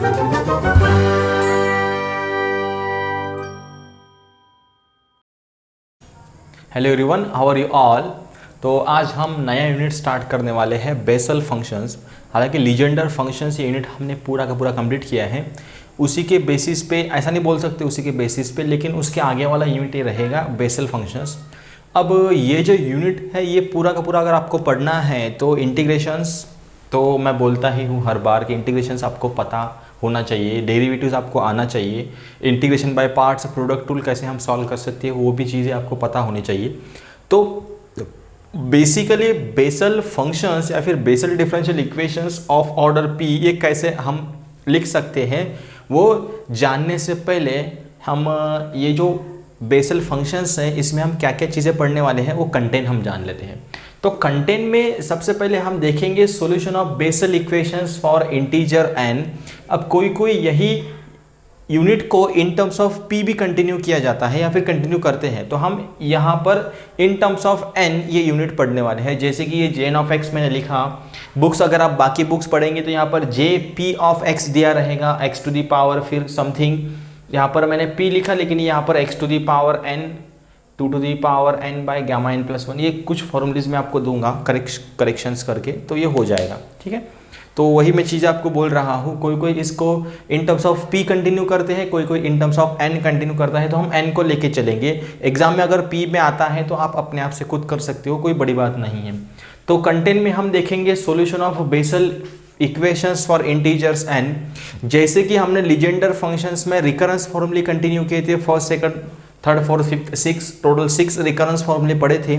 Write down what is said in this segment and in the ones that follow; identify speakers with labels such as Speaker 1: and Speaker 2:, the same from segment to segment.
Speaker 1: Hello everyone, how are you all. तो आज हम नया यूनिट स्टार्ट करने वाले हैं, बेसल फंक्शंस। हालांकि लीजेंडर फंक्शंस ये यूनिट हमने पूरा का पूरा कंप्लीट किया है। उसी के बेसिस पे, ऐसा नहीं बोल सकते उसी के बेसिस पे, लेकिन उसके आगे वाला यूनिट ये रहेगा बेसल फंक्शंस। अब ये जो यूनिट है ये पूरा का पूरा अगर आपको पढ़ना है तो इंटीग्रेशंस, तो मैं बोलता ही हूँ हर बार कि इंटीग्रेशंस आपको पता होना चाहिए, डेरिवेटिव्स आपको आना चाहिए, integration by parts, product tool कैसे हम सॉल्व कर सकते हैं वो भी चीज़ें आपको पता होनी चाहिए। तो बेसिकली बेसल फंक्शंस या फिर Bessel differential equations of order p ये कैसे हम लिख सकते हैं वो जानने से पहले हम ये जो बेसल फंक्शंस हैं इसमें हम क्या क्या चीज़ें पढ़ने वाले हैं वो कंटेंट हम जान लेते हैं। तो कंटेंट में सबसे पहले हम देखेंगे solution of Bessel equations for integer n. अब कोई कोई यही यूनिट को इन टर्म्स ऑफ पी भी कंटिन्यू किया जाता है या फिर कंटिन्यू करते हैं, तो हम यहाँ पर इन टर्म्स ऑफ एन ये यूनिट पढ़ने वाले हैं। जैसे कि ये जे एन ऑफ एक्स मैंने लिखा, बुक्स अगर आप बाकी बुक्स पढ़ेंगे तो यहाँ पर जे पी ऑफ एक्स दिया रहेगा, एक्स टू दी पावर फिर समथिंग, यहाँ पर मैंने p लिखा लेकिन यहाँ पर x to the power n 2 to the power n by gamma n plus 1, ये कुछ फॉर्मूलीज मैं आपको दूंगा करेक्शंस करके, तो ये हो जाएगा। ठीक है, तो वही मैं चीज़ आपको बोल रहा हूँ। कोई कोई इसको इन टर्म्स ऑफ p कंटिन्यू करते हैं, कोई कोई इन टर्म्स ऑफ n कंटिन्यू करता है, तो हम n को लेके चलेंगे। एग्जाम में अगर p में आता है तो आप अपने आप से खुद कर सकते हो, कोई बड़ी बात नहीं है। तो कंटेंट में हम देखेंगे solution of Bessel equations for integers n. जैसे कि हमने लीजेंडर फंक्शंस में रिकरेंस फॉर्मूले कंटिन्यू किए थे, first second third fourth fifth 6, total 6 recurrence फॉर्मूले पढ़े थे,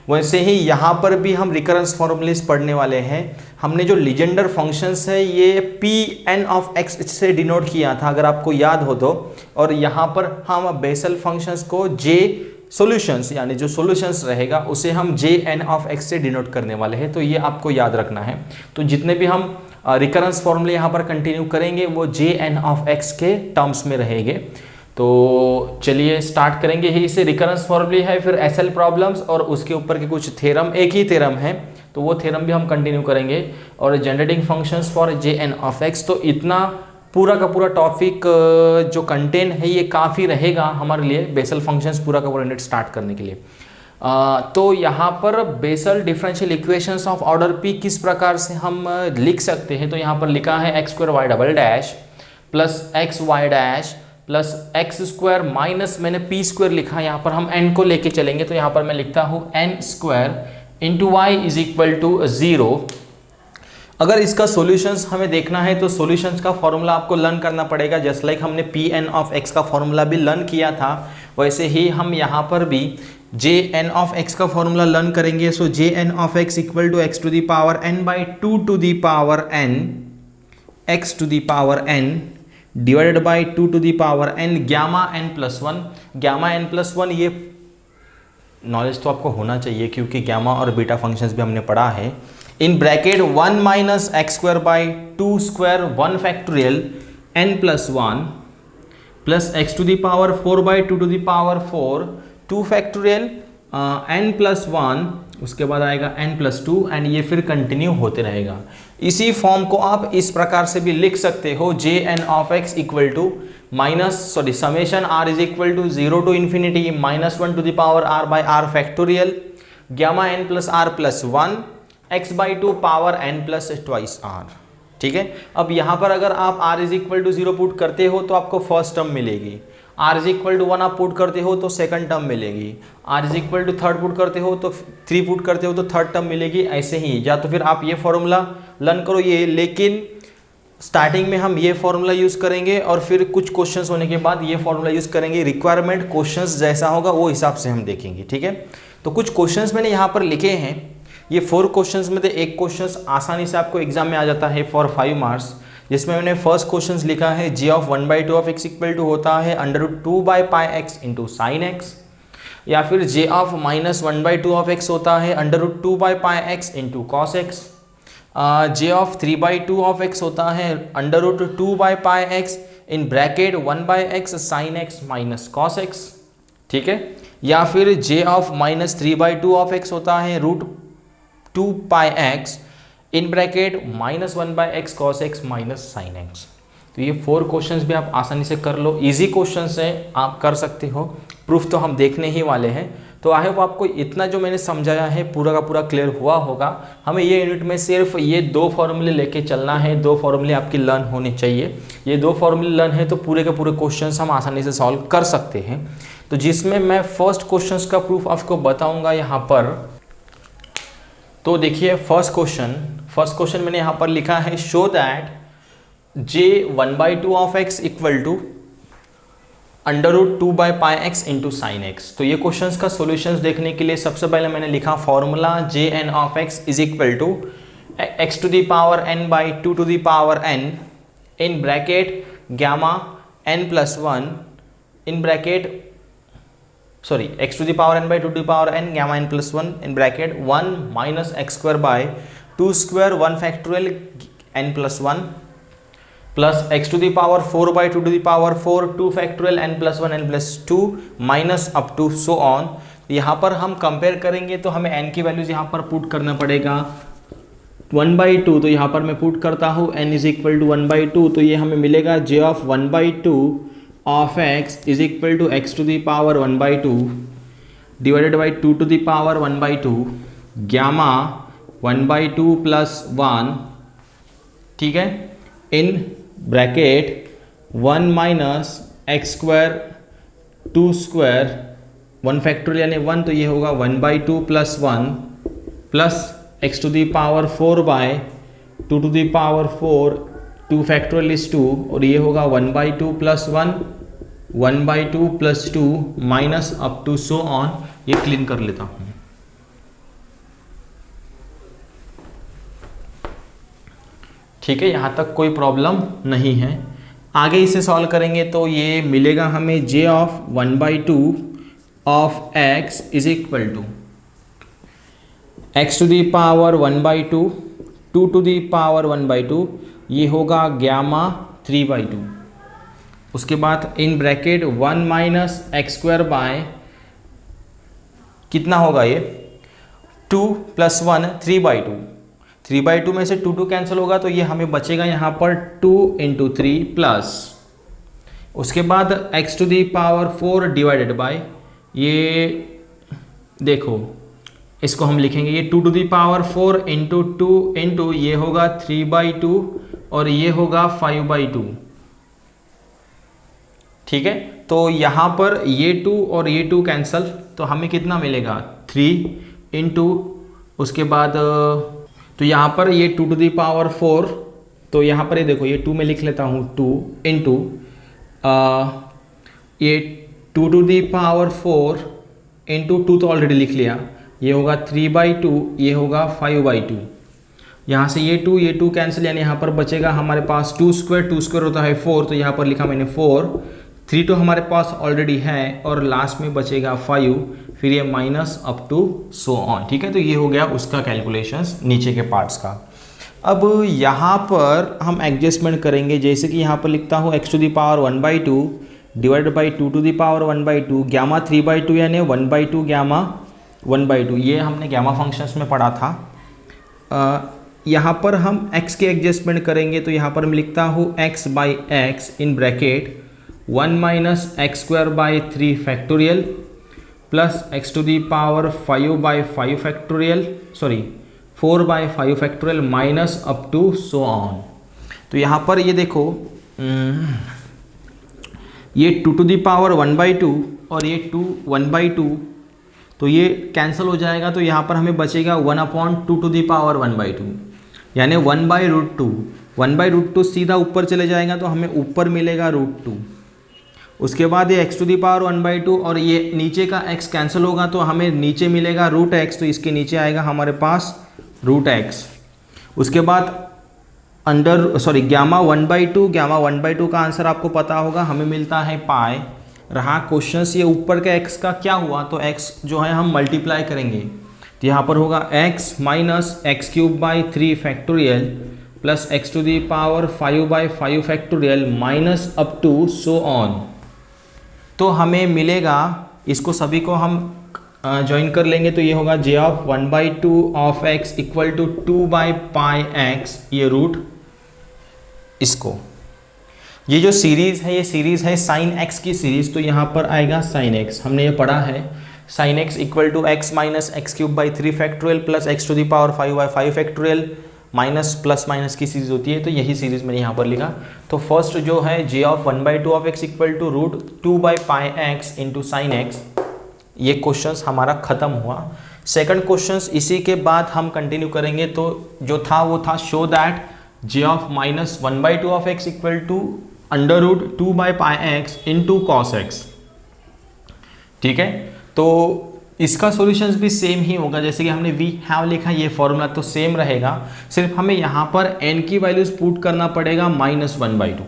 Speaker 1: वैसे ही यहाँ पर भी हम रिकरेंस फॉर्मूलेस पढ़ने वाले हैं। हमने जो लीजेंडर फंक्शंस है ये पी एन ऑफ एक्स से डिनोट किया था अगर आपको याद हो तो, और यहाँ पर हम बेसल फंक्शंस को जे सॉल्यूशंस यानी जो सॉल्यूशंस रहेगा उसे हम जे एन ऑफ एक्स से डिनोट करने वाले हैं, तो ये आपको याद रखना है। तो जितने भी हम रिकरेंस फॉर्मूले यहाँ पर कंटिन्यू करेंगे वो जे एन ऑफ एक्स के टर्म्स में रहेंगे। तो चलिए स्टार्ट करेंगे। ही से रिकरेंस फॉर्मूले है, फिर एसएल प्रॉब्लम्स और उसके ऊपर के कुछ थ्योरम, एक ही थ्योरम है तो वो थ्योरम भी हम कंटिन्यू करेंगे, और generating functions for j N of x. तो इतना पूरा का पूरा टॉपिक जो कंटेंट है ये काफ़ी रहेगा हमारे लिए बेसल फंक्शंस पूरा का पूरा यूनिट स्टार्ट करने के लिए। तो यहाँ पर Bessel differential equations of order p किस प्रकार से हम लिख सकते हैं, तो यहाँ पर लिखा है x square y double dash plus x y dash plus x square minus मैंने पी स्क्वायर लिखा, यहाँ पर हम एन को लेके चलेंगे तो यहाँ पर मैं लिखता हूँ n square into y is equal to 0। अगर इसका सॉल्यूशंस हमें देखना है तो सॉल्यूशंस का फॉर्मूला आपको लर्न करना पड़ेगा। जस्ट लाइक हमने पी एन ऑफ एक्स का फॉर्मूला भी लर्न किया था, वैसे ही हम यहाँ पर भी जे एन ऑफ एक्स का फॉर्मूला लर्न करेंगे। So J N of x equal to X to the power N by 2 to the power N X to the power N divided by 2 to the power N gamma N plus 1। Gamma N plus 1 ये knowledge तो आपको होना चाहिए क्योंकि gamma और beta functions भी हमने पढ़ा है। In bracket 1 minus x square by 2 square 1 factorial n plus 1 plus x to the power 4 by 2 to the power 4 2 factorial n plus 1, उसके बाद आएगा एन प्लस 2 एंड ये फिर कंटिन्यू होते रहेगा। इसी फॉर्म को आप इस प्रकार से भी लिख सकते हो, j N of x equal to summation r is equal to 0 to infinity minus 1 to the power r by r factorial gamma N plus r plus 1 x by 2 power n plus twice r. ठीक है, अब यहाँ पर अगर आप r is equal to 0 put करते हो तो आपको फर्स्ट टर्म मिलेगी, r इज इक्वल टू 1 आप पुट करते हो तो सेकंड टर्म मिलेगी, r is equal to 3 put करते हो तो 3 पुट करते हो तो थर्ड टर्म मिलेगी। ऐसे ही या तो फिर आप ये फॉर्मूला लर्न करो ये, लेकिन स्टार्टिंग में हम ये फॉर्मूला यूज़ करेंगे और फिर कुछ क्वेश्चंस होने के बाद ये फॉर्मूला यूज़ करेंगे। रिक्वायरमेंट क्वेश्चंस जैसा होगा वो हिसाब से हम देखेंगे। ठीक है, तो कुछ क्वेश्चंस मैंने यहाँ पर लिखे हैं, ये 4 क्वेश्चंस में से एक क्वेश्चंस आसानी से आपको एग्जाम में आ जाता है फॉर 5 मार्क्स, जिसमें मैंने फर्स्ट क्वेश्चंस लिखा है G of 1/2 of x equal to होता है √2 by pi x into sine X, या फिर J of minus 1/2 of X होता है √2 by pi x into cos X, J of 3/2 of X होता है √2 by pi X in bracket 1 by X sine X minus cos x. ठीक है, या फिर J of minus 3/2 of X होता है √2 पाई X in bracket -1 by x cos x minus sign x. तो ये 4 क्वेश्चंस भी आप आसानी से कर लो, इजी क्वेश्चंस हैं, आप कर सकते हो। प्रूफ तो हम देखने ही वाले हैं। तो आई होप आपको इतना जो मैंने समझाया है पूरा का पूरा क्लियर हुआ होगा। हमें ये यूनिट में सिर्फ ये 2 फॉर्मूले लेके चलना है, 2 फॉर्मूले आपकी लर्न होने चाहिए। ये 2 फॉर्मूले लर्न है तो पूरे के पूरे क्वेश्चंस हम आसानी से सॉल्व कर सकते हैं। तो जिसमें मैं फर्स्ट क्वेश्चंस का प्रूफ आपको बताऊंगा यहाँ पर। तो देखिए फर्स्ट क्वेश्चन मैंने यहाँ पर लिखा है, show that j 1/2 of x equal to √2/πx into sine x. तो ये क्वेश्चंस का सॉल्यूशंस देखने के लिए सबसे पहले मैंने लिखा formula jn of x is equal to x to the power n by 2 to the power n in bracket gamma n plus 1 in bracket x to the power n by 2 to the power n gamma n plus 1 in bracket 1 minus x square by 2 square 1 factorial n plus 1 plus x to the power 4 by 2 to the power 4 2 factorial n plus 1 n plus 2 minus up to so on. यहाँ पर हम compare करेंगे तो हमें n की values यहाँ पर put करना पड़ेगा 1/2। तो यहाँ पर मैं पुट करता हूँ n इज इक्वल टू 1/2। तो ये हमें मिलेगा j of 1/2 of x is equal to x to the power 1/2 divided by 2 to the power 1/2 gamma 1/2 plus 1, ठीक है, in bracket 1 minus x square 2 square 1 factorial यानी 1, तो ये होगा 1/2 plus 1 plus x to the power 4 by 2 to the power 4 2 factorial is 2 और ये होगा 1/2 plus 1 1/2 plus 2 minus up to so on. ये क्लीन कर लेता हूँ। ठीक है, यहाँ तक कोई प्रॉब्लम नहीं है। आगे इसे सॉल्व करेंगे तो ये मिलेगा हमें j of 1/2 of x is equal to x to the power 1/2 2 to the power 1/2, ये होगा गामा 3/2। उसके बाद in bracket 1 minus x square by कितना होगा ये 2 प्लस 1 3/2। 3/2 में से 2 कैंसिल होगा तो ये हमें बचेगा यहाँ पर 2 इंटू 3 प्लस उसके बाद x to the power 4 divided by, ये देखो इसको हम लिखेंगे ये 2 to the power 4 into 2 into ये होगा 3/2 और ये होगा 5/2। ठीक है, तो यहाँ पर ये 2 और ये 2 कैंसिल तो हमें कितना मिलेगा 3 इंटू उसके बाद तो यहाँ पर ये 2 टू दी पावर 4, तो यहाँ पर ये देखो ये 2 में लिख लेता हूँ 2 इंटू ये 2 टू दी पावर 4 इंटू 2 तो ऑलरेडी लिख लिया, ये होगा 3/2, ये होगा 5/2। यहाँ से ये 2 कैंसिल यानी यहाँ पर बचेगा हमारे पास 2 स्क्वायर होता है 4, तो यहाँ पर लिखा मैंने 4, 3 तो हमारे पास ऑलरेडी है और लास्ट में बचेगा 5, फिर ये minus up to so on. ठीक है, तो ये हो गया उसका कैलकुलेशंस नीचे के पार्ट्स का। अब यहाँ पर हम एडजस्टमेंट करेंगे, जैसे कि यहाँ पर लिखता हूँ x to the power 1/2 divided by 2 to the power 1/2 gamma 3/2 यानी 1/2 गामा 1/2, ये हमने गामा फंक्शंस में पढ़ा था। यहाँ पर हम x के एडजस्टमेंट करेंगे तो यहाँ पर मैं लिखता हूँ x by x in bracket 1 minus x square by 3 factorial plus x to the power 5/5 factorial 4/5 factorial minus up to so on. तो यहाँ पर ये देखो ये 2 टू दी पावर 1/2 और ये 1/2, तो ये कैंसिल हो जाएगा, तो यहाँ पर हमें बचेगा 1/2 टू दी पावर 1/2 यानी 1/√2। 1/√2 सीधा ऊपर चले जाएगा तो हमें ऊपर मिलेगा √2। उसके बाद ये x टू दी पावर 1/2 और ये नीचे का x कैंसिल होगा तो हमें नीचे मिलेगा √x, तो इसके नीचे आएगा हमारे पास √x। उसके बाद गामा 1/2 का आंसर आपको पता होगा, हमें मिलता है पाई। रहा क्वेश्चन ये ऊपर का x का क्या हुआ, तो x जो है हम मल्टीप्लाई करेंगे तो यहाँ पर होगा x minus x³ by 3 factorial plus x to the power 5/5 factorial minus up to so on. तो हमें मिलेगा, इसको सभी को हम ज्वाइन कर लेंगे तो ये होगा j of 1/2 of x equal to 2/πx, ये रूट इसको। ये जो सीरीज़ है ये सीरीज़ है साइन एक्स की सीरीज़, तो यहाँ पर आएगा साइन एक्स, हमने ये पढ़ा है sine x equal to x minus x cube by 3 factorial plus x to the power 5 by 5 factorial minus plus minus की सीरीज़ होती है, तो यही सीरीज़ मैंने यहाँ पर लिखा। तो फर्स्ट जो है J of 1/2 of x equal to root 2 by pi x into sine X, ये क्वेश्चंस हमारा ख़त्म हुआ। सेकंड क्वेश्चंस इसी के बाद हम कंटिन्यू करेंगे, तो जो था वो था show that j of minus 1/2 of x equal to under root 2 by pi x into cos x. ठीक है, तो इसका सॉल्यूशंस भी सेम ही होगा, जैसे कि हमने वी हैव लिखा, ये फॉर्मूला तो सेम रहेगा, सिर्फ हमें यहाँ पर n की वैल्यूज पुट करना पड़ेगा -1/2।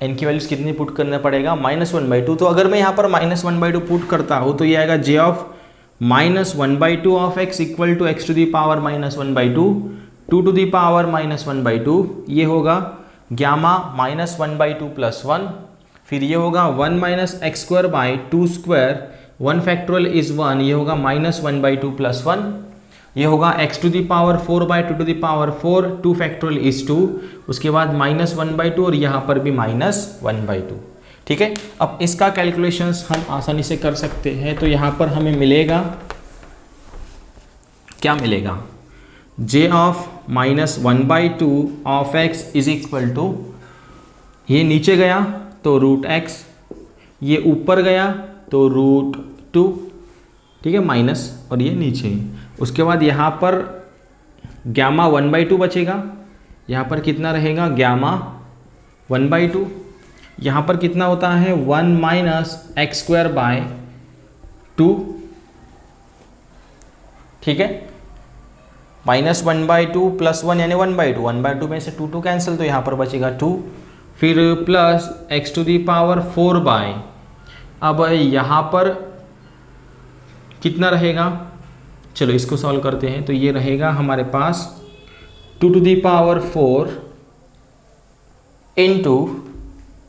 Speaker 1: n की वैल्यूज कितनी पुट करना पड़ेगा -1/2। तो अगर मैं यहाँ पर -1/2 पुट करता हूँ तो ये आएगा J of -1/2 of x equal to X to the power -1/2 2 to the power -1/2, ये होगा ग्यामा -1/2 प्लस 1, फिर ये होगा 1 minus x square by 2 square, 1 factorial is 1, ये होगा -1/2 प्लस 1, ये होगा x to the power 4 by 2 to the power 4, 2 factorial is 2, उसके बाद -1/2 और यहाँ पर भी -1/2। ठीक है, अब इसका कैलकुलेशंस हम आसानी से कर सकते हैं। तो यहाँ पर हमें मिलेगा, क्या मिलेगा, j of -1/2 of x is equal to, ये नीचे गया तो रूट x, ये ऊपर गया तो रूट 2, ठीक है, माइनस, और ये नीचे। उसके बाद यहाँ पर ग्यामा 1/2 बचेगा, यहाँ पर कितना रहेगा ग्यामा 1/2, यहाँ पर कितना होता है 1 माइनस एक्स स्क्वायर बाय 2, ठीक है, -1/2 प्लस 1 यानी 1/2, 1/2 में से 2 कैंसिल, तो यहाँ पर बचेगा 2, फिर plus x to the power 4 by, अब यहाँ पर कितना रहेगा, चलो इसको सॉल्व करते हैं। तो ये रहेगा हमारे पास 2 to the power 4 into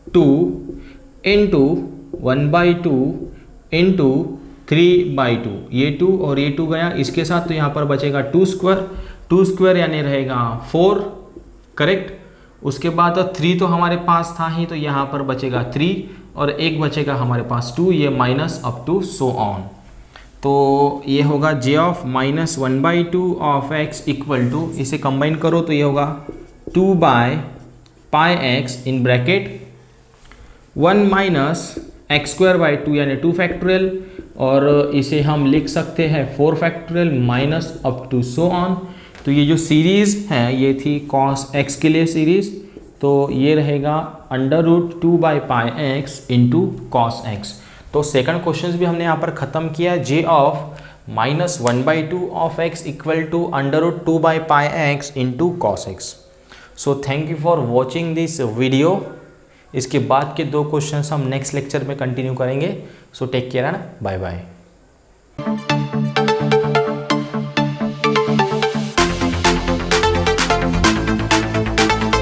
Speaker 1: 2 into 1/2 into 3/2, ये 2 और ये 2 गया इसके साथ, तो यहाँ पर बचेगा 2 स्क्वायर यानी रहेगा 4, करेक्ट। उसके बाद 3 तो हमारे पास था ही, तो यहाँ पर बचेगा 3 और एक बचेगा हमारे पास 2, ये minus up to so on. तो ये होगा J of -1/2 of x equal to, इसे कंबाइन करो तो ये होगा 2 by pi X in bracket 1 minus x square by 2 यानी 2 फैक्टोरियल, और इसे हम लिख सकते हैं 4 factorial minus up to so on. तो ये जो सीरीज़ है ये थी कॉस एक्स के लिए सीरीज़, तो ये रहेगा under root 2 by pi x into cos X. तो सेकंड क्वेश्चन भी हमने यहाँ पर ख़त्म किया, J of -1/2 of x equal to under root 2 by pi x into cos X. So thank you for watching this video. इसके बाद के 2 क्वेश्चन हम नेक्स्ट लेक्चर में कंटिन्यू करेंगे। So take care and bye bye.